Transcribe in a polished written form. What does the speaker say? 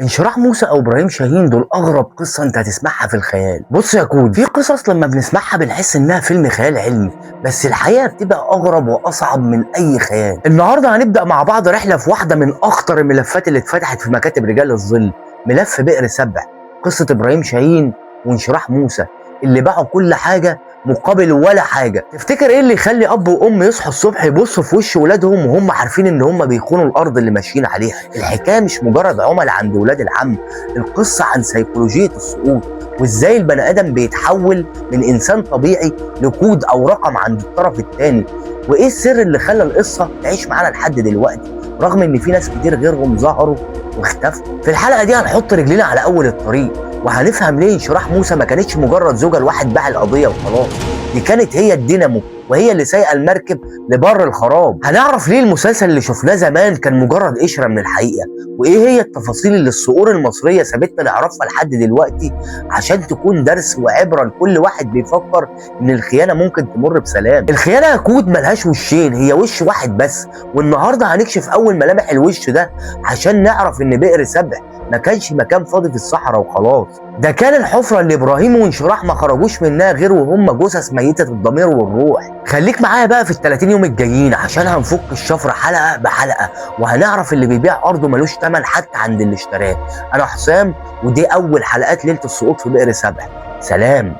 انشراح موسى او ابراهيم شاهين دول اغرب قصه انت هتسمعها في الخيال. بص يا كود، في قصص لما بنسمعها بنحس انها فيلم خيال علمي، بس الحقيقه بتبقى اغرب واصعب من اي خيال. النهارده هنبدا مع بعض رحله في واحده من اخطر الملفات اللي اتفتحت في مكاتب رجال الظل، ملف بئر سبع. قصه ابراهيم شاهين وانشراح موسى اللي باعوا كل حاجه مقابل ولا حاجه. تفتكر ايه اللي يخلي اب وام يصحوا الصبح يبصوا في وش ولادهم وهم عارفين ان هم بيخونوا الارض اللي ماشيين عليها؟ الحكايه مش مجرد عملاء عند ولاد العم، القصه عن سيكولوجيه السقوط، وازاي البني ادم بيتحول من انسان طبيعي لكود او رقم عند الطرف الثاني. وايه السر اللي خلى القصه تعيش معانا لحد دلوقتي رغم ان في ناس كتير غيرهم ظهروا واختفوا؟ في الحلقه دي هنحط رجلينا على اول الطريق، وهنفهم ليه انشراح موسى ما كانتش مجرد زوجة لواحد باع القضية وخلاص، دي كانت هي الدينامو وهي اللي سايقه المركب لبر الخراب. هنعرف ليه المسلسل اللي شفناه زمان كان مجرد قشرة من الحقيقة، وايه هي التفاصيل اللي الصقور المصرية سابتنا نعرفها لحد دلوقتي عشان تكون درس وعبرة لكل واحد بيفكر ان الخيانة ممكن تمر بسلام. الخيانة يا كود ملهاش وشين، هي وش واحد بس، والنهارده هنكشف اول ملامح الوش ده عشان نعرف ان بئر سبع ما كانش مكان فاضي في الصحراء وخلاص، ده كان الحفرة اللي ابراهيم وانشراح ما خرجوش منها غير وهم جثث ميتة الضمير والروح. خليك معايا بقى في ال30 يوم الجايين عشان هنفك الشفرة حلقة بحلقة، وهنعرف اللي بيبيع ارضه ملوش تمن حتى عند اللي اشتراه. انا حسام، ودي اول حلقات ليلة السقوط في بئر سبع. سلام.